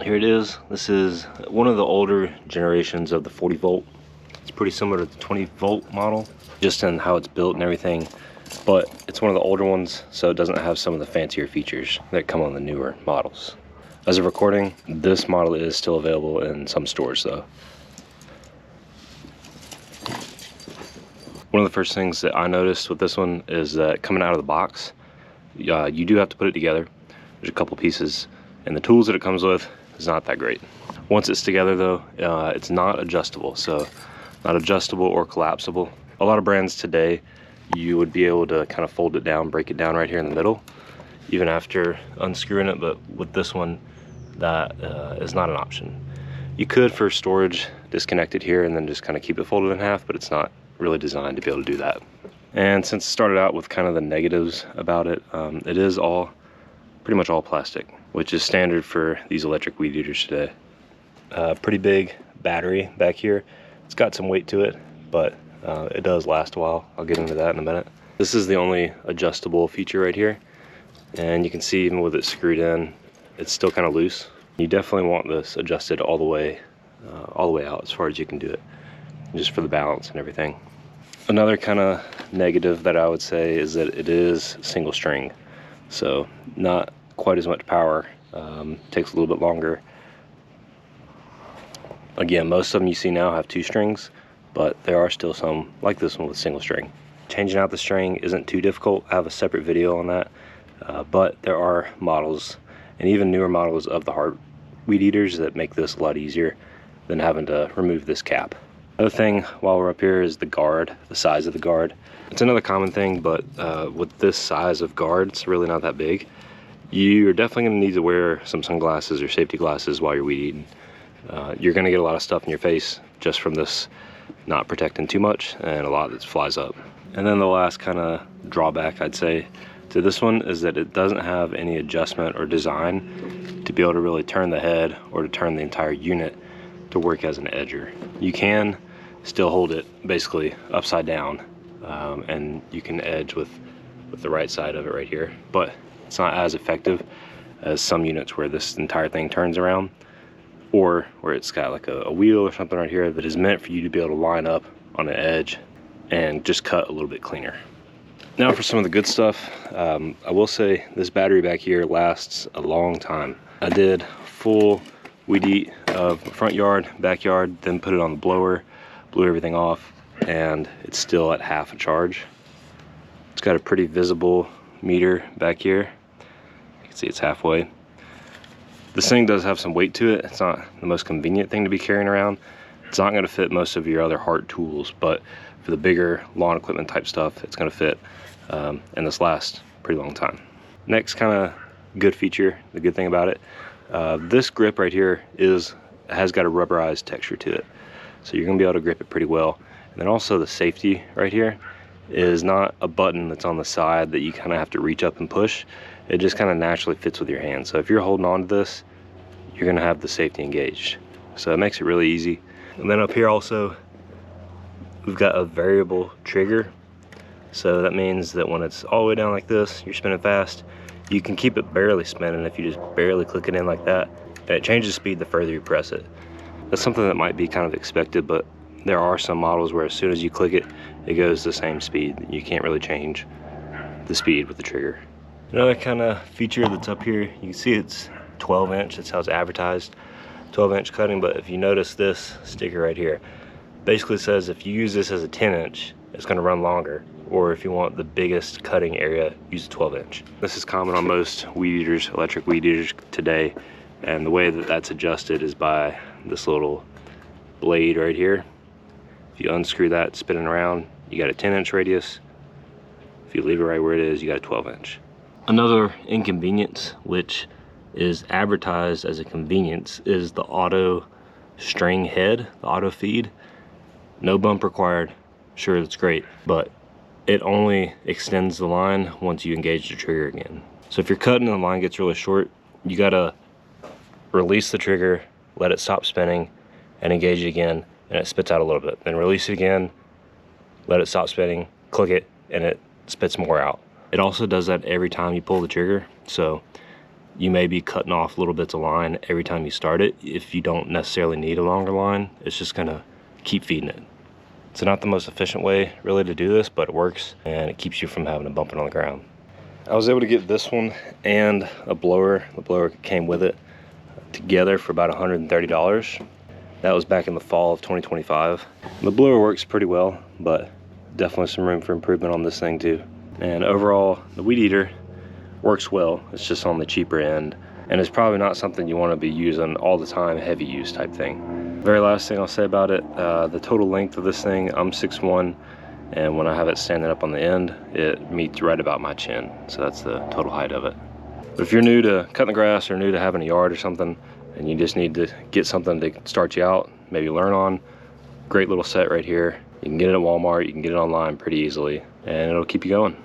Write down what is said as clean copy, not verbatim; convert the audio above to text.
Here it is. This is one of the older generations of the 40 volt. It's pretty similar to the 20 volt model, just in how it's built and everything, but it's one of the older ones, so it doesn't have some of the fancier features that come on the newer models. As of recording, this model is still available in some stores though. One of the first things that I noticed with this one is that coming out of the box, you do have to put it together. There's a couple pieces, and the tools that it comes with is not that great. Once it's together though, it's not adjustable, so not adjustable or collapsible. A lot of brands today, you would be able to kind of fold it down, break it down right here in the middle, even after unscrewing it, but with this one, that is not an option. You could, for storage, disconnect it here and then just kind of keep it folded in half, but it's not really designed to be able to do that. And since it started out with kind of the negatives about it, it is pretty much all plastic, which is standard for these electric weed eaters today. Pretty big battery back here. It's got some weight to it, but it does last a while. I'll get into that in a minute. This is the only adjustable feature right here, and you can see even with it screwed in, it's still kind of loose. You definitely want this adjusted all the way out as far as you can do it, just for the balance and everything. Another kind of negative that I would say is that it is single string, so not quite as much power. Takes a little bit longer. Again, most of them you see now have 2 strings, but there are still some like this one with single string. Changing out the string isn't too difficult. I have a separate video on that, but there are models and even newer models of the Hart weed eaters that make this a lot easier than having to remove this cap. Another thing while we're up here is the guard, the size of the guard. It's another common thing, but with this size of guard, it's really not that big. You're definitely going to need to wear some sunglasses or safety glasses while you're weed eating. You're going to get a lot of stuff in your face just from this not protecting too much, and a lot that flies up. And then the last kind of drawback I'd say to this one is that it doesn't have any adjustment or design to be able to really turn the head or to turn the entire unit to work as an edger. You can still hold it basically upside down, and you can edge with the right side of it right here, but it's not as effective as some units where this entire thing turns around, or where it's got like a wheel or something right here that is meant for you to be able to line up on an edge and just cut a little bit cleaner. Now for some of the good stuff, I will say this battery back here lasts a long time. I did full weed eat of front yard, backyard, then put it on the blower, blew everything off, and it's still at half a charge. It's got a pretty visible meter back here. You can see it's halfway. This thing does have some weight to it. It's not the most convenient thing to be carrying around. It's not going to fit most of your other Hart tools, but for the bigger lawn equipment type stuff, it's going to fit, and this lasts a pretty long time. Next kind of good feature, the good thing about it, this grip right here has got a rubberized texture to it, so you're going to be able to grip it pretty well. And then also the safety right here is not a button that's on the side that you kind of have to reach up and push. It just kind of naturally fits with your hand. So if you're holding on to this, you're going to have the safety engaged, so it makes it really easy. And then up here also, we've got a variable trigger, so that means that when it's all the way down like this, you're spinning fast, you can keep it barely spinning if you just barely click it in like that, and it changes speed the further you press it. That's something that might be kind of expected, but there are some models where as soon as you click it, it goes the same speed. You can't really change the speed with the trigger. Another kind of feature that's up here, you can see it's 12 inch, that's how it's advertised, 12 inch cutting, but if you notice this sticker right here, basically says if you use this as a 10 inch, it's going to run longer, or if you want the biggest cutting area, use a 12 inch. This is common on most weed eaters, electric weed eaters today, and the way that that's adjusted is by this little blade right here. If you unscrew that, spinning around, you got a 10 inch radius. If you leave it right where it is, you got a 12 inch. Another inconvenience, which is advertised as a convenience, is the auto string head, the auto feed. No bump required. Sure, that's great, but it only extends the line once you engage the trigger again. So if you're cutting and the line gets really short, you gotta release the trigger, let it stop spinning, and engage it again, and it spits out a little bit. Then release it again, let it stop spinning, click it, and it spits more out. It also does that every time you pull the trigger, so You may be cutting off little bits of line every time you start it. If you don't necessarily need a longer line, it's just gonna keep feeding it. It's not the most efficient way really to do this, but it works and it keeps you from having to bump it on the ground. I was able to get this one and a blower. The blower came with it together for about $130. That was back in the fall of 2025. The blower works pretty well, but definitely some room for improvement on this thing too. And overall, the weed eater works well. It's just on the cheaper end, and it's probably not something you want to be using all the time, heavy use type thing. Very last thing I'll say about it, the total length of this thing, I'm 6'1", and when I have it standing up on the end, it meets right about my chin. So that's the total height of it. But if you're new to cutting the grass or new to having a yard or something, and you just need to get something to start you out, maybe learn on, great little set right here. You can get it at Walmart, you can get it online pretty easily, and it'll keep you going.